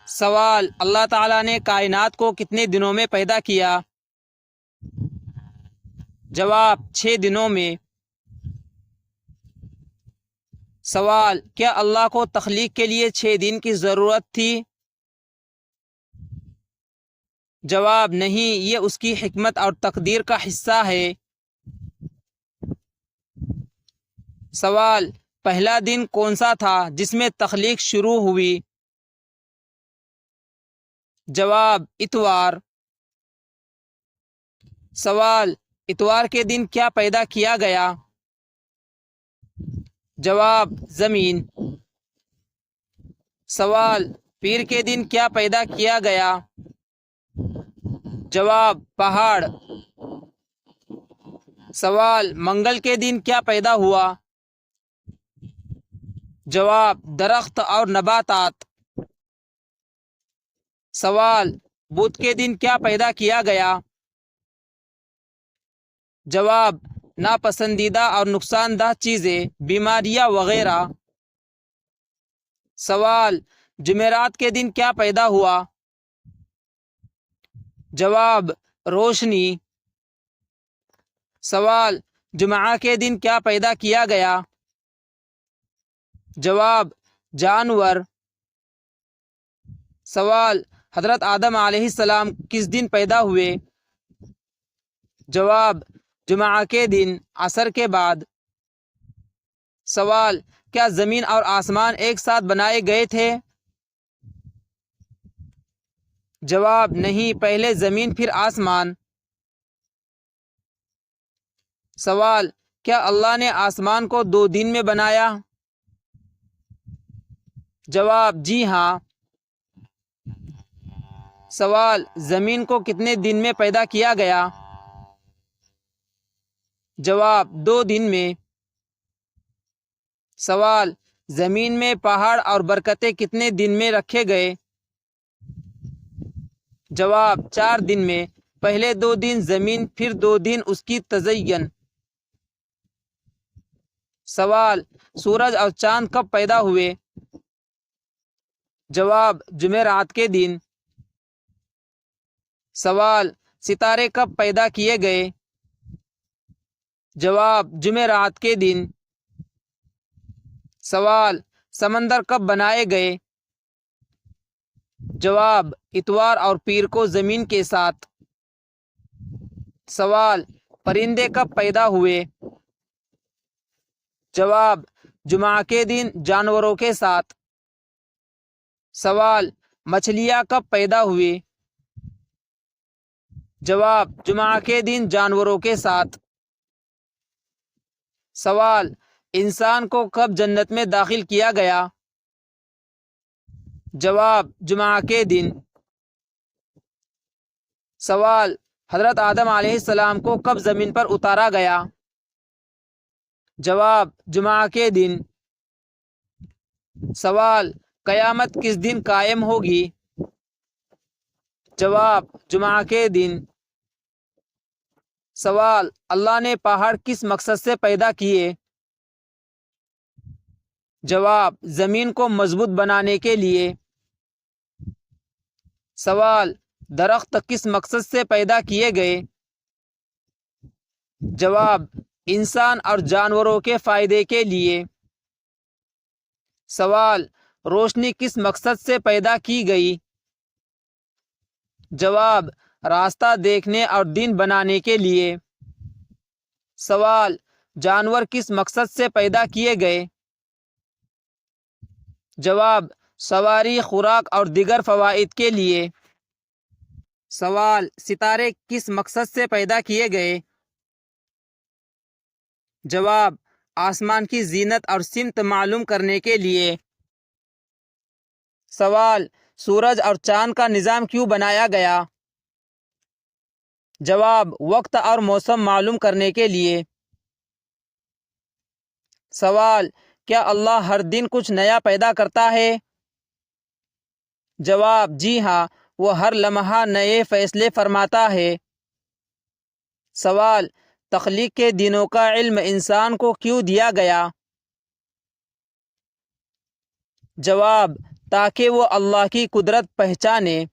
سوال: اللہ تعالیٰ نے کائنات کو کتنے دنوں میں پیدا کیا؟ جواب: 6 دنوں میں۔ سوال: کیا اللہ کو تخلیق کے لیے 6 دن کی ضرورت تھی؟ جواب: نہیں، یہ اس کی حکمت اور تقدیر کا حصہ ہے۔ سوال: پہلا دن کون سا تھا جس میں تخلیق شروع ہوئی؟ جواب: اتوار۔ سوال: اتوار کے دن کیا پیدا کیا گیا؟ جواب: زمین۔ سوال: پیر کے دن کیا پیدا کیا گیا؟ جواب: پہاڑ۔ سوال: منگل کے دن کیا پیدا ہوا؟ جواب: درخت اور نباتات۔ سوال: بدھ کے دن کیا پیدا کیا گیا؟ جواب: ناپسندیدہ اور نقصان دہ چیزیں، بیماریاں وغیرہ۔ سوال: جمعرات کے دن کیا پیدا ہوا؟ جواب: روشنی۔ سوال: جمعہ کے دن کیا پیدا کیا گیا؟ جواب: جانور۔ سوال: حضرت آدم علیہ السلام کس دن پیدا ہوئے؟ جواب: جمعہ کے دن عصر کے بعد۔ سوال: کیا زمین اور آسمان ایک ساتھ بنائے گئے تھے؟ جواب: نہیں، پہلے زمین پھر آسمان۔ سوال: کیا اللہ نے آسمان کو 2 دن میں بنایا؟ جواب: جی ہاں۔ سوال: زمین کو کتنے دن میں پیدا کیا گیا؟ جواب: 2 دن میں۔ سوال: زمین میں پہاڑ اور برکتیں کتنے دن میں رکھے گئے؟ جواب: 4 دن میں، پہلے 2 دن زمین، پھر 2 دن اس کی تزئین۔ سوال: سورج اور چاند کب پیدا ہوئے؟ جواب: جمعرات کے دن۔ سوال: ستارے کب پیدا کیے گئے؟ جواب: جمعرات کے دن۔ سوال: سمندر کب بنائے گئے؟ جواب: اتوار اور پیر کو زمین کے ساتھ۔ سوال: پرندے کب پیدا ہوئے؟ جواب: جمعہ کے دن جانوروں کے ساتھ۔ سوال: مچھلیاں کب پیدا ہوئی؟ جواب: جمعہ کے دن جانوروں کے ساتھ۔ سوال: انسان کو کب جنت میں داخل کیا گیا؟ جواب: جمعہ کے دن۔ سوال: حضرت آدم علیہ السلام کو کب زمین پر اتارا گیا؟ جواب: جمعہ کے دن۔ سوال: قیامت کس دن قائم ہوگی؟ جواب: جمعہ کے دن۔ سوال: اللہ نے پہاڑ کس مقصد سے پیدا کیے؟ جواب: زمین کو مضبوط بنانے کے لیے۔ سوال: درخت کس مقصد سے پیدا کیے گئے؟ جواب: انسان اور جانوروں کے فائدے کے لیے۔ سوال: روشنی کس مقصد سے پیدا کی گئی؟ جواب: راستہ دیکھنے اور دن بنانے کے لیے۔ سوال: جانور کس مقصد سے پیدا کیے گئے؟ جواب: سواری، خوراک اور دیگر فوائد کے لیے۔ سوال: ستارے کس مقصد سے پیدا کیے گئے؟ جواب: آسمان کی زینت اور سمت معلوم کرنے کے لیے۔ سوال: سورج اور چاند کا نظام کیوں بنایا گیا؟ جواب: وقت اور موسم معلوم کرنے کے لیے۔ سوال: کیا اللہ ہر دن کچھ نیا پیدا کرتا ہے؟ جواب: جی ہاں، وہ ہر لمحہ نئے فیصلے فرماتا ہے۔ سوال: تخلیق کے دنوں کا علم انسان کو کیوں دیا گیا؟ جواب: تاکہ وہ اللہ کی قدرت پہچانے